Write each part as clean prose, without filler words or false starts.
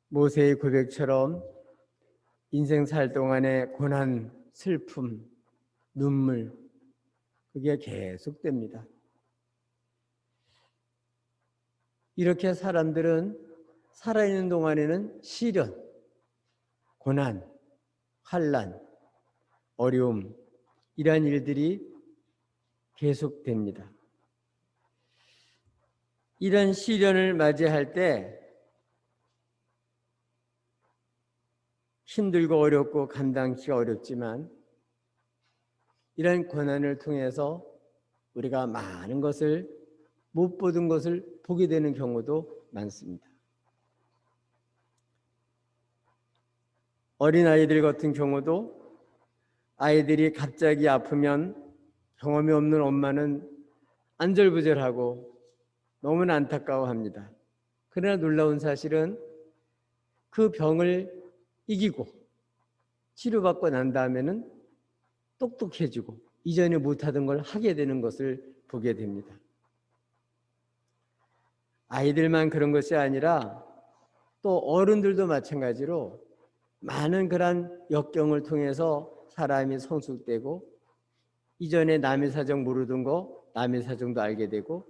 모세의 고백처럼 인생 살 동안의 고난, 슬픔, 눈물, 그게 계속됩니다. 이렇게 사람들은 살아있는 동안에는 시련, 고난, 환난, 어려움, 이러한 일들이 계속됩니다. 이런 시련을 맞이할 때 힘들고 어렵고 감당하기가 어렵지만 이런 고난을 통해서 우리가 많은 것을, 못 보던 것을 보게 되는 경우도 많습니다. 어린아이들 같은 경우도 아이들이 갑자기 아프면 경험이 없는 엄마는 안절부절하고 너무나 안타까워합니다. 그러나 놀라운 사실은 그 병을 이기고 치료받고 난 다음에는 똑똑해지고 이전에 못하던 걸 하게 되는 것을 보게 됩니다. 아이들만 그런 것이 아니라 또 어른들도 마찬가지로 많은 그런 역경을 통해서 사람이 성숙되고 이전에 남의 사정 모르던 거 남의 사정도 알게 되고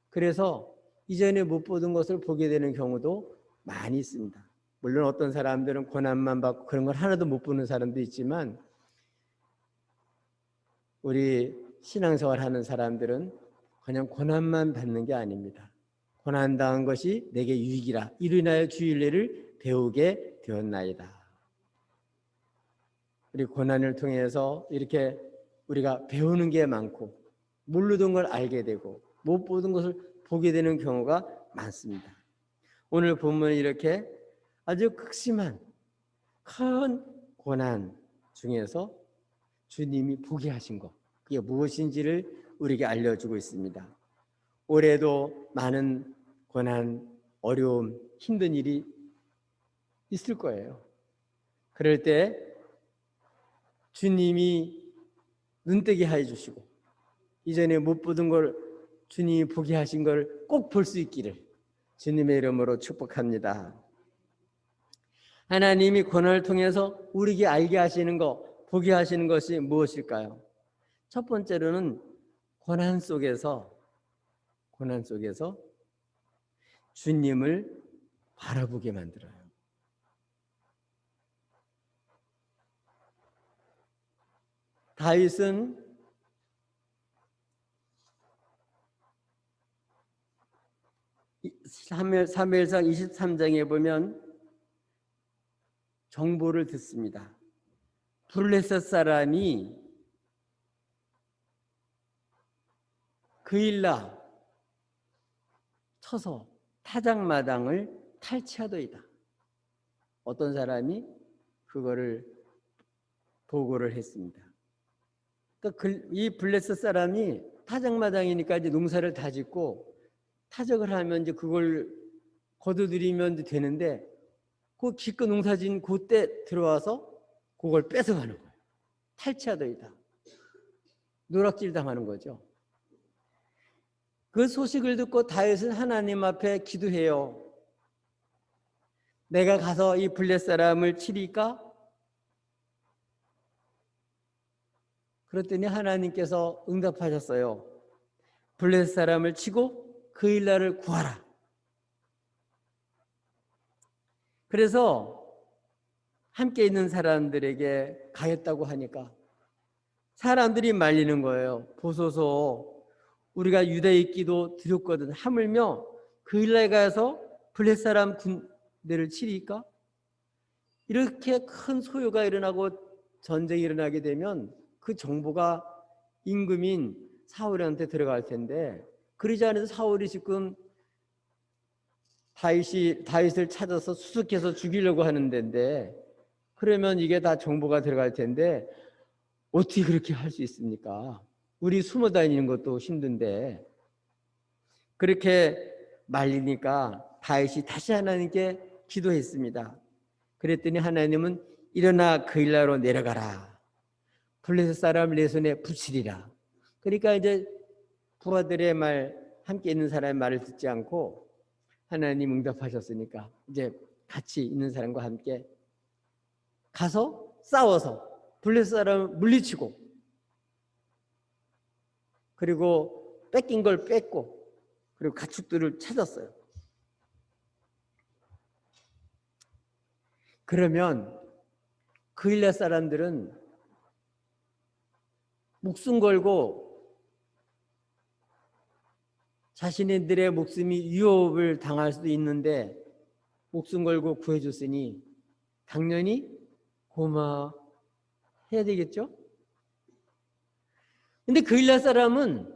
그래서 이전에 못 보던 것을 보게 되는 경우도 많이 있습니다. 물론 어떤 사람들은 고난만 받고 그런 걸 하나도 못 보는 사람도 있지만 우리 신앙생활 하는 사람들은 그냥 고난만 받는 게 아닙니다. 고난당한 것이 내게 유익이라 이로 인하여 주일례를 배우게 되었나이다. 우리 고난을 통해서 이렇게 우리가 배우는 게 많고 모르던 걸 알게 되고 못 보던 것을 보게 되는 경우가 많습니다. 오늘 본문은 이렇게 아주 극심한 큰 고난 중에서 주님이 보게 하신 것, 그게 무엇인지를 우리에게 알려주고 있습니다. 올해도 많은 고난, 어려움, 힘든 일이 있을 거예요. 그럴 때 주님이 눈뜨게 해주시고 이전에 못 보던 걸 주님이 보게 하신 걸 꼭 볼 수 있기를 주님의 이름으로 축복합니다. 하나님이 고난을 통해서 우리에게 알게 하시는 것, 보게 하시는 것이 무엇일까요? 첫 번째로는 고난 속에서 주님을 바라보게 만들어요. 다윗은 사무엘상 23장에 보면 정보를 듣습니다. 블레셋 사람이 그일라 쳐서 타작마당을 탈취하더이다. 어떤 사람이 그거를 보고를 했습니다. 그러니까 이 블레셋 사람이 타작마당이니까 이제 농사를 다 짓고 타작을 하면 이제 그걸 거두들이면 되는데 그 기껏 농사진 그때 들어와서 그걸 뺏어가는 거예요. 탈취하더이다. 노락질 당하는 거죠. 그 소식을 듣고 다윗은 하나님 앞에 기도해요. 내가 가서 이 블레셋 사람을 치리까? 그랬더니 하나님께서 응답하셨어요. 블레셋 사람을 치고 그일라를 구하라. 그래서 함께 있는 사람들에게 가겠다고 하니까 사람들이 말리는 거예요. 보소서, 우리가 유다에 있기도 두렵거든. 하물며 그일라에 가서 블레셋 사람 군대를 치리까? 이렇게 큰 소요가 일어나고 전쟁이 일어나게 되면 그 정보가 임금인 사울한테 들어갈 텐데 그러지 않아서 사울이 지금 다윗을 찾아서 수습해서 죽이려고 하는 데인데 그러면 이게 다 정보가 들어갈 텐데 어떻게 그렇게 할 수 있습니까? 우리 숨어 다니는 것도 힘든데 그렇게 말리니까 다윗이 다시 하나님께 기도했습니다. 그랬더니 하나님은 일어나 그일라로 내려가라. 블레셋 사람을 내 손에 붙이리라. 그러니까 이제 부하들의 말, 함께 있는 사람의 말을 듣지 않고 하나님 응답하셨으니까 이제 같이 있는 사람과 함께 가서 싸워서 블레셋 사람을 물리치고, 그리고 뺏긴 걸 뺏고, 그리고 가축들을 찾았어요. 그러면 그일라 사람들은 목숨 걸고 자신들의 목숨이 위협을 당할 수도 있는데 목숨 걸고 구해줬으니 당연히 고마워해야 되겠죠? 근데 그일라 사람은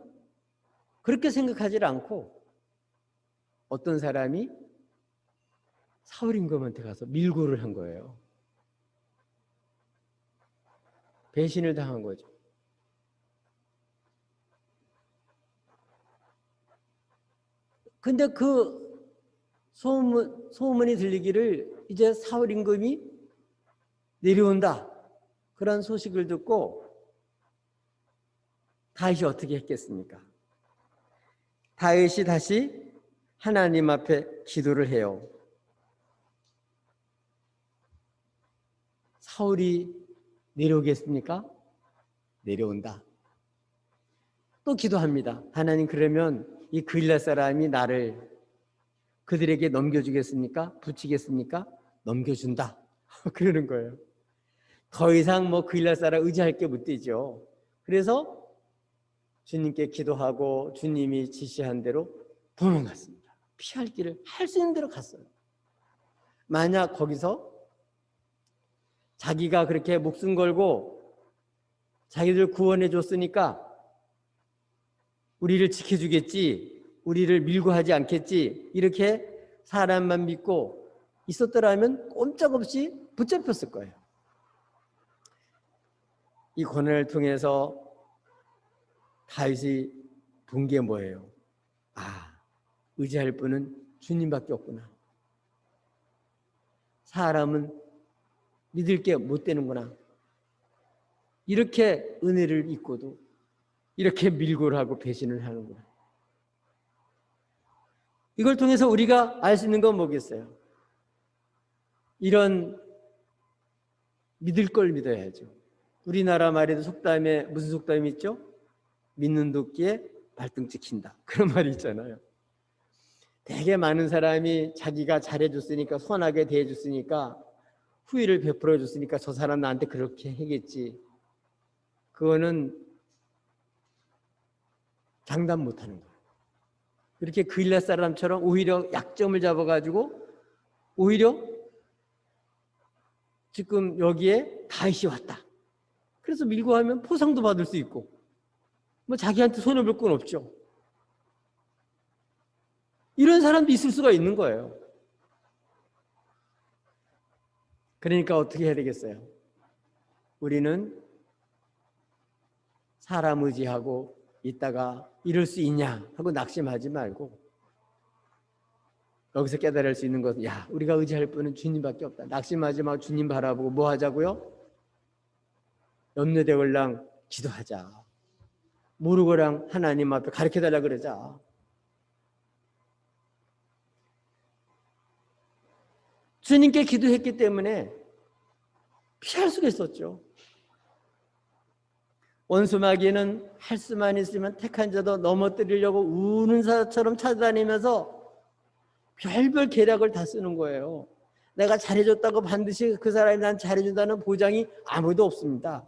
그렇게 생각하지 않고 어떤 사람이 사울 임금한테 가서 밀고를 한 거예요. 배신을 당한 거죠. 근데 그 소문이 들리기를 이제 사울 임금이 내려온다, 그런 소식을 듣고 다윗이 어떻게 했겠습니까? 다윗이 다시 하나님 앞에 기도를 해요. 사울이 내려오겠습니까? 내려온다. 또 기도합니다. 하나님, 그러면 이 그일라 사람이 나를 그들에게 넘겨주겠습니까? 붙이겠습니까? 넘겨준다. 그러는 거예요. 더 이상 그일라 사람 의지할 게 못 되죠. 그래서 주님께 기도하고 주님이 지시한 대로 도망갔습니다. 피할 길을 할 수 있는 대로 갔어요. 만약 거기서 자기가 그렇게 목숨 걸고 자기들 구원해 줬으니까 우리를 지켜주겠지, 우리를 밀고 하지 않겠지, 이렇게 사람만 믿고 있었더라면 꼼짝없이 붙잡혔을 거예요. 이 고난을 통해서 다윗이 본 게 뭐예요? 의지할 분은 주님밖에 없구나. 사람은 믿을 게 못 되는구나. 이렇게 은혜를 잊고도 이렇게 밀고를 하고 배신을 하는구나. 이걸 통해서 우리가 알 수 있는 건 뭐겠어요? 이런 믿을 걸 믿어야죠. 우리나라 말에도 속담에 무슨 속담이 있죠? 믿는 도끼에 발등 찍힌다, 그런 말이 있잖아요. 되게 많은 사람이 자기가 잘해줬으니까, 선하게 대해줬으니까, 후위를 베풀어줬으니까 저 사람 나한테 그렇게 하겠지. 그거는 장담 못하는 거예요. 이렇게 그일라 사람처럼 오히려 약점을 잡아가지고 오히려 지금 여기에 다윗이 왔다, 그래서 밀고 하면 포상도 받을 수 있고 자기한테 손해볼 건 없죠. 이런 사람도 있을 수가 있는 거예요. 그러니까 어떻게 해야 되겠어요? 우리는 사람 의지하고 있다가 이럴 수 있냐 하고 낙심하지 말고, 여기서 깨달을 수 있는 것은 우리가 의지할 분은 주님밖에 없다. 낙심하지 말고 주님 바라보고 뭐 하자고요? 염려되걸랑 기도하자. 모르고랑 하나님 앞에 가르쳐달라 그러자. 주님께 기도했기 때문에 피할 수가 있었죠. 원수 마귀는 할 수만 있으면 택한 자도 넘어뜨리려고 우는 사처럼 찾아다니면서 별별 계략을 다 쓰는 거예요. 내가 잘해줬다고 반드시 그 사람이 난 잘해준다는 보장이 아무도 없습니다.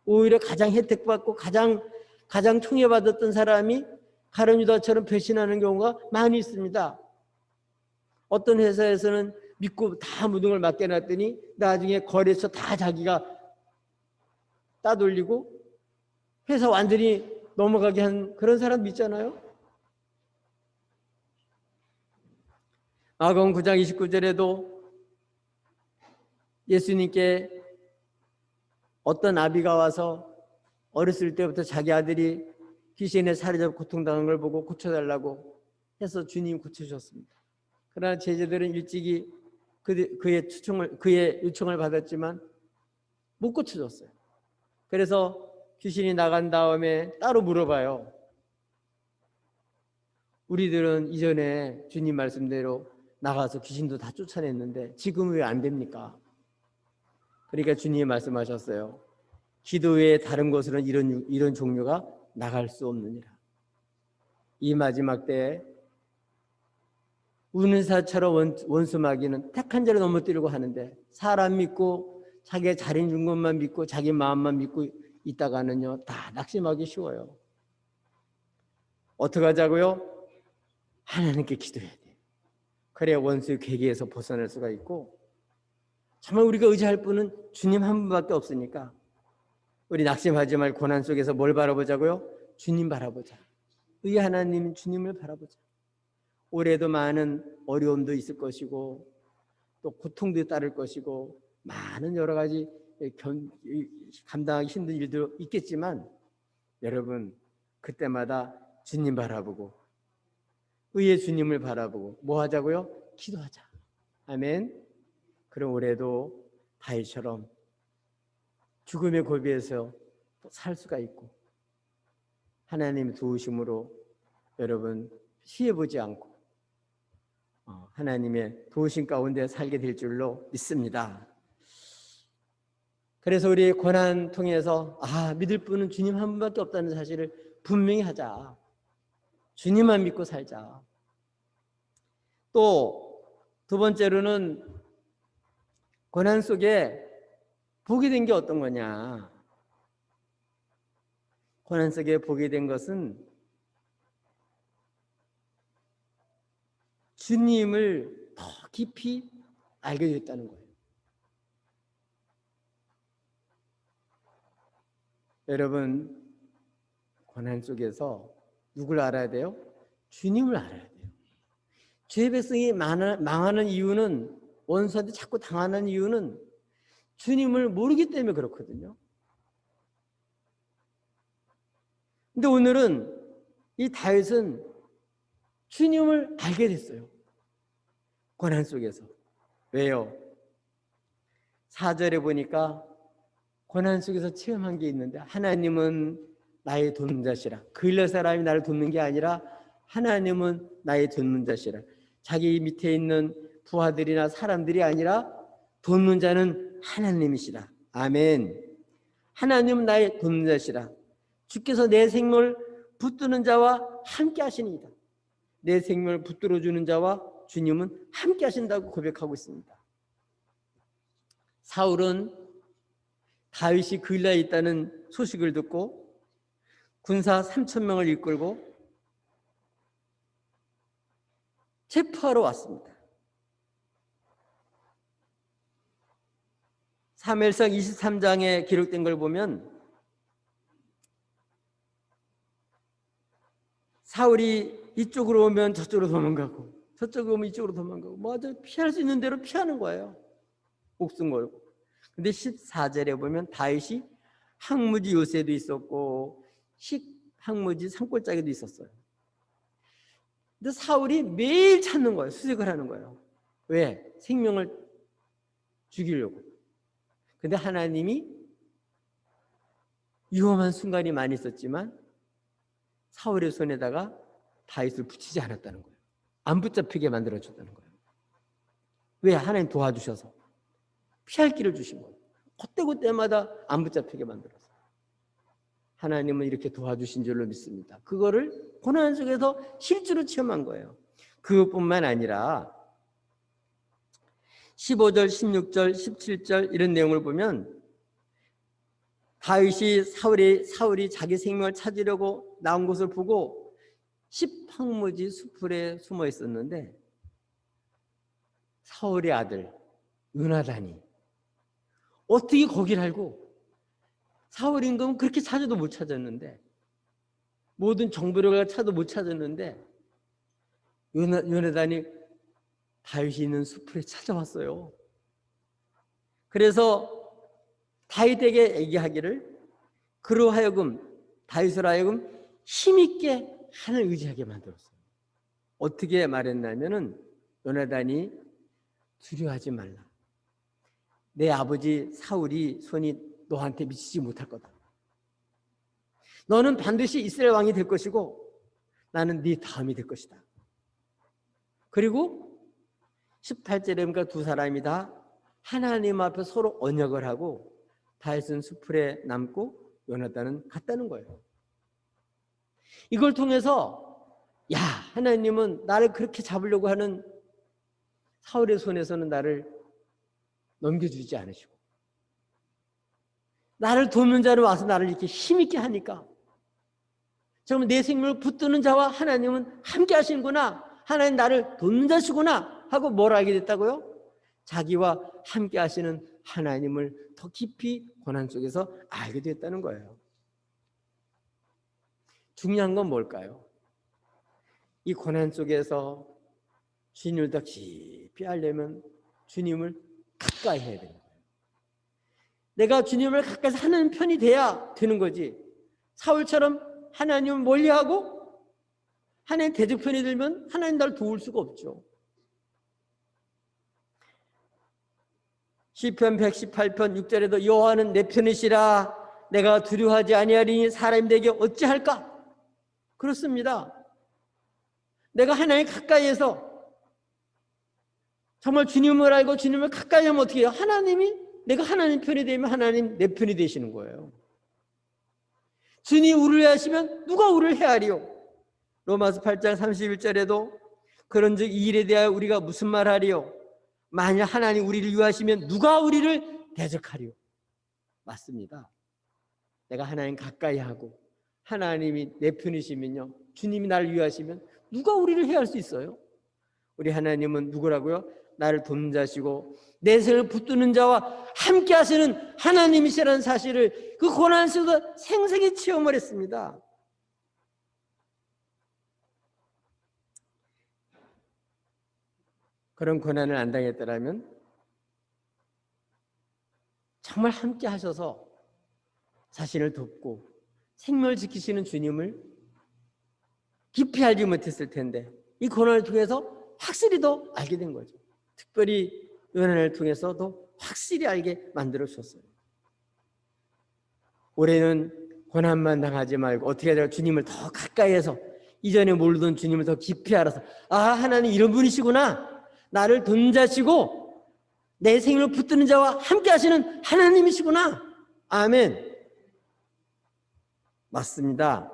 오히려 가장 혜택받고 가장 총애받았던 사람이 가룟 유다처럼 배신하는 경우가 많이 있습니다. 어떤 회사에서는 믿고 다 모든 걸 맡겨놨더니 나중에 거래처 다 자기가 따돌리고 회사 완전히 넘어가게 한 그런 사람 있잖아요. 마가복음 9장 29절에도 예수님께 어떤 아비가 와서 어렸을 때부터 자기 아들이 귀신에 사로잡혀 고통당한 걸 보고 고쳐달라고 해서 주님이 고쳐주셨습니다. 그러나 제자들은 일찍이 그의 요청을 받았지만 못 고쳐줬어요. 그래서 귀신이 나간 다음에 따로 물어봐요. 우리들은 이전에 주님 말씀대로 나가서 귀신도 다 쫓아냈는데 지금 왜 안 됩니까? 그러니까 주님이 말씀하셨어요. 기도 외에 다른 곳으로는 이런 종류가 나갈 수 없느니라. 이 마지막 때에 우는 사처럼 원수 마귀는 택한 자를 넘어뜨리고 하는데 사람 믿고 자기가 잘해준 것만 믿고 자기 마음만 믿고 있다가는요 다 낙심하기 쉬워요. 어떻게 하자고요? 하나님께 기도해야 돼요. 그래야 원수의 괴계에서 벗어날 수가 있고 정말 우리가 의지할 분은 주님 한 분밖에 없으니까 우리 낙심하지 말고 고난 속에서 뭘 바라보자고요? 주님 바라보자. 의 하나님 주님을 바라보자. 올해도 많은 어려움도 있을 것이고 또 고통도 따를 것이고 많은 여러 가지 감당하기 힘든 일도 있겠지만 여러분 그때마다 주님 바라보고 의의 주님을 바라보고 뭐 하자고요? 기도하자. 아멘. 그럼 올해도 다윗처럼 죽음의 고비에서 살 수가 있고 하나님의 도우심으로 여러분 피해보지 않고 하나님의 도우심 가운데 살게 될 줄로 믿습니다. 그래서 우리 고난 통해서 믿을 분은 주님 한 분밖에 없다는 사실을 분명히 하자. 주님만 믿고 살자. 또 두 번째로는 고난 속에 보게 된 게 어떤 거냐. 고난 속에 보게 된 것은 주님을 더 깊이 알게 됐다는 거예요. 여러분 고난 속에서 누굴 알아야 돼요? 주님을 알아야 돼요. 죄의 백성이 망하는 이유는 원수한테 자꾸 당하는 이유는 주님을 모르기 때문에 그렇거든요. 근데 오늘은 이 다윗은 주님을 알게 됐어요. 고난 속에서. 왜요? 4절에 보니까 고난 속에서 체험한 게 있는데 하나님은 나의 돕는 자시라. 그일러 사람이 나를 돕는 게 아니라 하나님은 나의 돕는 자시라. 자기 밑에 있는 부하들이나 사람들이 아니라 돕는 자는 하나님이시라. 아멘. 하나님은 나의 돕는 자시라. 주께서 내 생명을 붙드는 자와 함께 하시니이다. 내 생명을 붙들어 주는 자와 주님은 함께 하신다고 고백하고 있습니다. 사울은 다윗이 그일라에 있다는 소식을 듣고 군사 3,000명을 이끌고 체포하러 왔습니다. 사무엘상 23장에 기록된 걸 보면 사울이 이쪽으로 오면 저쪽으로 도망가고 저쪽으로 오면 이쪽으로 도망가고 뭐죠? 피할 수 있는 대로 피하는 거예요. 목숨 걸고. 근데 14절에 보면 다윗이 항무지 요새도 있었고 항무지 산골짜기도 있었어요. 근데 사울이 매일 찾는 거예요. 수색을 하는 거예요. 왜? 생명을 죽이려고. 근데 하나님이 위험한 순간이 많이 있었지만 사울의 손에다가 다윗을 붙이지 않았다는 거예요. 안 붙잡히게 만들어줬다는 거예요. 왜? 하나님 도와주셔서 피할 길을 주신 거예요. 그때마다 안 붙잡히게 만들어서. 하나님은 이렇게 도와주신 줄로 믿습니다. 그거를 고난 속에서 실제로 체험한 거예요. 그것뿐만 아니라 15절, 16절, 17절 이런 내용을 보면 다윗이 사울이 자기 생명을 찾으려고 나온 것을 보고 십항무지 수풀에 숨어 있었는데 사울의 아들 요나단이 어떻게 거기를 알고 사울 임금은 그렇게 찾아도 못 찾았는데 모든 정보력을 찾아도 못 찾았는데 요나단이 다윗이 있는 수풀에 찾아왔어요. 그래서 다윗에게 얘기하기를 그로 하여금 다윗을 하여금 힘있게 하나님을 의지하게 만들었어요. 어떻게 말했냐면은 요나단이 두려워하지 말라. 내 아버지 사울이 손이 너한테 미치지 못할 거다. 너는 반드시 이스라엘 왕이 될 것이고 나는 네 다음이 될 것이다. 그리고 18절에 보니까 두 사람이 다 하나님 앞에 서로 언약을 하고 다윗은 수풀에 남고 요나단은 갔다는 거예요. 이걸 통해서 야, 하나님은 나를 그렇게 잡으려고 하는 사울의 손에서는 나를 넘겨주지 않으시고 나를 돕는 자로 와서 나를 이렇게 힘있게 하니까 정말 내 생명을 붙드는 자와 하나님은 함께 하시는구나, 하나님 나를 돕는 자시구나 하고 뭘 알게 됐다고요? 자기와 함께 하시는 하나님을 더 깊이 고난 속에서 알게 됐다는 거예요. 중요한 건 뭘까요? 이 고난 속에서 주님을 더 깊이 알려면 주님을 가까이 해야 되는 거예요. 내가 주님을 가까이 하는 편이 돼야 되는 거지. 사울처럼 하나님을 멀리하고 하나님 대적편이 들면 하나님 나를 도울 수가 없죠. 시편 118편 6절에도 여호와는 내 편이시라 내가 두려워하지 아니하리니 사람이 내게 어찌할까? 그렇습니다. 내가 하나님 가까이에서 정말 주님을 알고 주님을 가까이 하면 어떻게 해요? 하나님이 내가 하나님 편이 되면 하나님 내 편이 되시는 거예요. 주님 우리를 하시면 누가 우리를 헤아리요? 로마서 8장 31절에도 그런즉 이 일에 대하여 우리가 무슨 말하리요? 만약 하나님 우리를 위하시면 누가 우리를 대적하리요? 맞습니다. 내가 하나님 가까이 하고 하나님이 내 편이시면요, 주님이 나를 위하시면 누가 우리를 해할 수 있어요? 우리 하나님은 누구라고요? 나를 돕는 자시고 내 생을 붙드는 자와 함께 하시는 하나님이시라는 사실을 그 고난 속에서 생생히 체험을 했습니다. 그런 고난을 안 당했더라면 정말 함께 하셔서 자신을 돕고 생명을 지키시는 주님을 깊이 알지 못했을 텐데 이 고난을 통해서 확실히 더 알게 된 거죠. 특별히 요나단을 통해서도 확실히 알게 만들어 주셨어요. 올해는 고난만 당하지 말고 어떻게 해야 주님을 더 가까이해서 이전에 모르던 주님을 더 깊이 알아서 아, 하나님 이런 분이시구나, 나를 돕는 자시고 내 생명을 붙드는 자와 함께 하시는 하나님이시구나. 아멘. 맞습니다.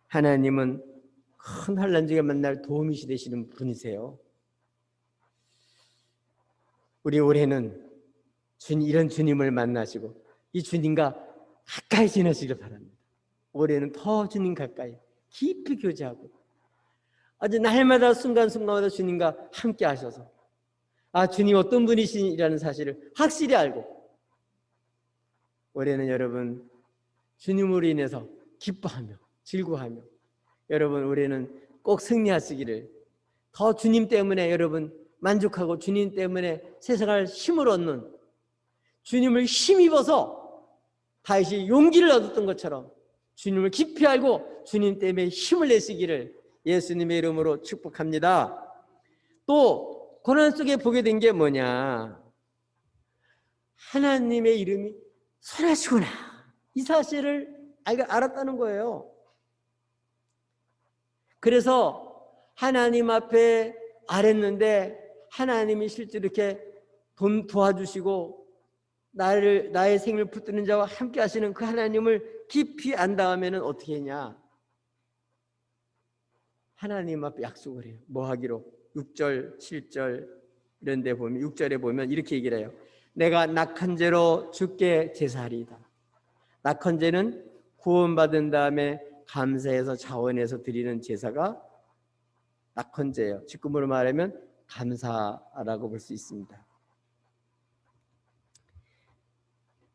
하나님은 큰 환난 중에 만날 도움이 되시는 분이세요. 우리 올해는 이런 주님을 만나시고 이 주님과 가까이 지내시길 바랍니다. 올해는 더 주님 가까이 깊이 교제하고 아주 날마다 순간순간마다 주님과 함께 하셔서 아, 주님 어떤 분이시라는 사실을 확실히 알고 올해는 여러분 주님으로 인해서 기뻐하며 즐거워하며 여러분 올해는 꼭 승리하시기를, 더 주님 때문에 여러분 만족하고 주님 때문에 세상을 힘을 얻는, 주님을 힘입어서 다윗이 용기를 얻었던 것처럼 주님을 깊이 알고 주님 때문에 힘을 내시기를 예수님의 이름으로 축복합니다. 또 고난 속에 보게 된 게 뭐냐, 하나님의 이름이 선하시구나, 이 사실을 알았다는 거예요. 그래서 하나님 앞에 아랬는데 하나님이 실제로 이렇게 도와주시고 나의 생명을 붙드는 자와 함께 하시는 그 하나님을 깊이 안 다음에는 어떻게 했냐, 하나님 앞에 약속을 해요. 뭐 하기로? 6절 7절 이런 데 보면 6절에 보면 이렇게 얘기를 해요. 내가 낙헌제로 주께 제사하리이다. 낙헌제는 구원받은 다음에 감사해서 자원해서 드리는 제사가 낙헌제예요. 직금으로 말하면 감사라고 볼 수 있습니다.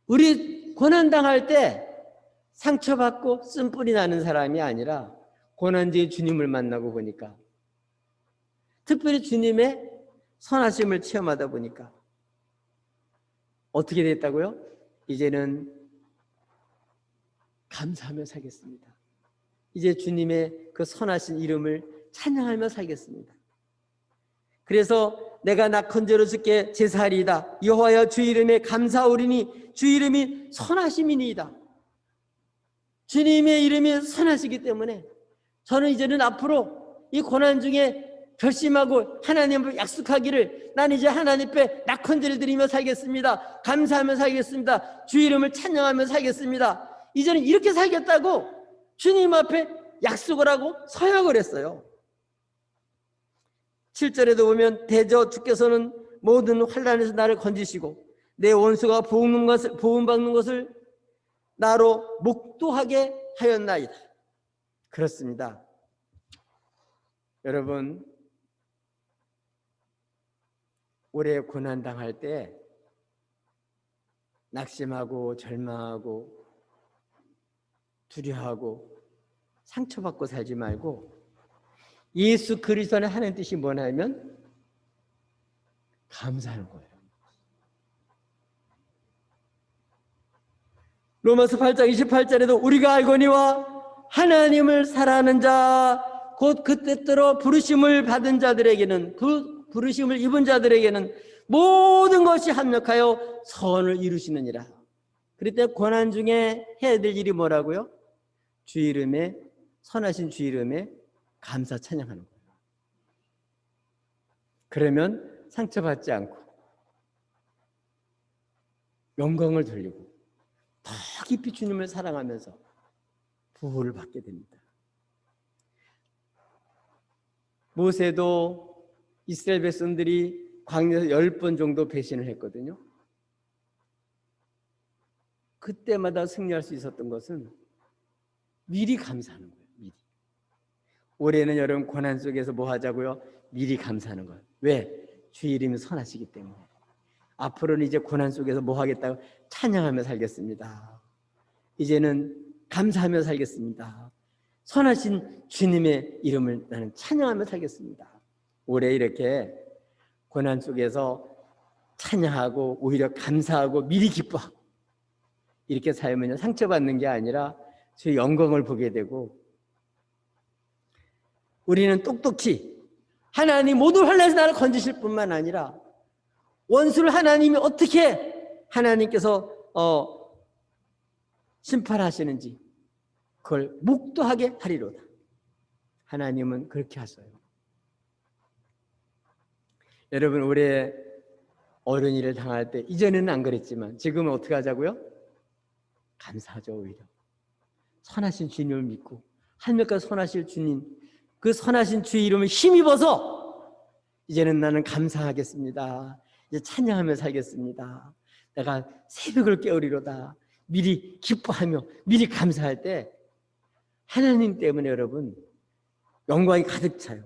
우리 고난당할 때 상처받고 쓴뿌리 나는 사람이 아니라 고난주의 주님을 만나고 보니까, 특별히 주님의 선하심을 체험하다 보니까 어떻게 됐다고요? 이제는 감사하며 살겠습니다. 이제 주님의 그 선하신 이름을 찬양하며 살겠습니다. 그래서 내가 낙헌제로 주께 제사하리이다. 여호와여 주 이름에 감사하오리니 주 이름이 선하심이니이다. 주님의 이름이 선하시기 때문에 저는 이제는 앞으로 이 고난 중에 결심하고 하나님을 약속하기를 나는 이제 하나님 앞에 낙헌제를 드리며 살겠습니다. 감사하며 살겠습니다. 주 이름을 찬양하며 살겠습니다. 이제는 이렇게 살겠다고 주님 앞에 약속을 하고 서약을 했어요. 7절에도 보면 대저 주께서는 모든 환난에서 나를 건지시고 내 원수가 보응받는 것을 나로 목도하게 하였나이다. 그렇습니다. 여러분, 오래 고난당할 때 낙심하고 절망하고 두려워하고 상처받고 살지 말고 예수 그리스도 안에 하나님 뜻이 뭐냐면 감사하는 거예요. 로마서 8장 28절에도 우리가 알거니와 하나님을 사랑하는 자 곧 그 뜻대로 부르심을 받은 자들에게는 그 부르심을 입은 자들에게는 모든 것이 합력하여 선을 이루시느니라. 그럴 때 고난 중에 해야 될 일이 뭐라고요? 주 이름에 선하신 주 이름에 감사 찬양하는 거예요. 그러면 상처받지 않고 영광을 돌리고 더 깊이 주님을 사랑하면서 부호를 받게 됩니다. 모세도 이스라엘 백성들이 광야에서 10번 정도 배신을 했거든요. 그때마다 승리할 수 있었던 것은 미리 감사하는 거예요. 미리. 올해는 여러분 고난 속에서 뭐 하자고요? 미리 감사하는 거예요. 왜? 주 이름이 선하시기 때문에. 앞으로는 이제 고난 속에서 뭐 하겠다고? 찬양하며 살겠습니다. 이제는 감사하며 살겠습니다. 선하신 주님의 이름을 나는 찬양하며 살겠습니다. 올해 이렇게 고난 속에서 찬양하고 오히려 감사하고 미리 기뻐하고 이렇게 살면 상처받는 게 아니라 주의 영광을 보게 되고 우리는 똑똑히 하나님 모든 환난에서 나를 건지실 뿐만 아니라 원수를 하나님이 어떻게 하나님께서 심판하시는지 그걸 묵도하게 하리로다. 하나님은 그렇게 하셔요. 여러분 올해 어려운 일을 당할 때 이전에는 안 그랬지만 지금은 어떻게 하자고요? 감사하죠. 오히려 선하신 주님을 믿고 하늘까지 선하실 주님 그 선하신 주의 이름을 힘입어서 이제는 나는 감사하겠습니다. 이제 찬양하며 살겠습니다. 내가 새벽을 깨우리로다. 미리 기뻐하며 미리 감사할 때 하나님 때문에 여러분 영광이 가득 차요.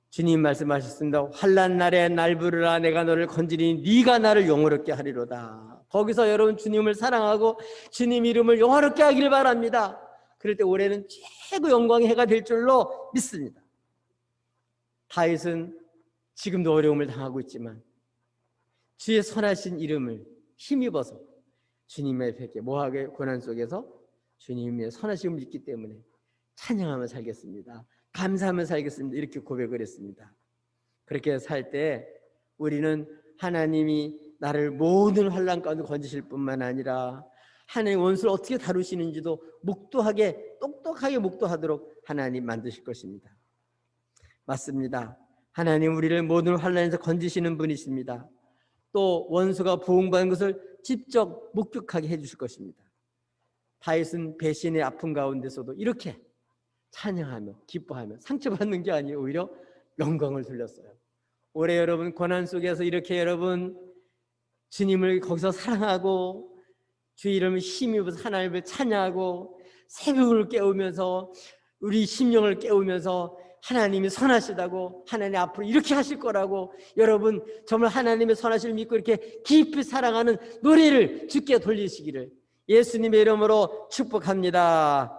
주님 말씀하셨습니다. 환난 날에 날 부르라 내가 너를 건지리니 네가 나를 영화롭게 하리로다. 거기서 여러분 주님을 사랑하고 주님 이름을 영화롭게 하길 바랍니다. 그럴 때 올해는 최고 영광의 해가 될 줄로 믿습니다. 다윗은 지금도 어려움을 당하고 있지만 주의 선하신 이름을 힘입어서 주님의 뵙게 모하게 고난 속에서 주님의 선하심을 믿기 때문에 찬양하며 살겠습니다. 감사하며 살겠습니다. 이렇게 고백을 했습니다. 그렇게 살 때 우리는 하나님이 나를 모든 환난 가운데 건지실 뿐만 아니라 하나님 원수를 어떻게 다루시는지도 묵도하게 똑똑하게 묵도하도록 하나님 만드실 것입니다. 맞습니다. 하나님 우리를 모든 환난에서 건지시는 분이십니다. 또 원수가 보응받는 것을 직접 목격하게 해주실 것입니다. 다윗은 배신의 아픔 가운데서도 이렇게 찬양하며 기뻐하며 상처받는 게 아니에요. 오히려 영광을 돌렸어요. 올해 여러분 고난 속에서 이렇게 여러분 주님을 거기서 사랑하고 주의 이름을 힘입어서 하나님을 찬양하고 새벽을 깨우면서 우리 심령을 깨우면서 하나님이 선하시다고 하나님 앞으로 이렇게 하실 거라고 여러분 정말 하나님의 선하심을 믿고 이렇게 깊이 사랑하는 노래를 주께 돌리시기를 예수님의 이름으로 축복합니다.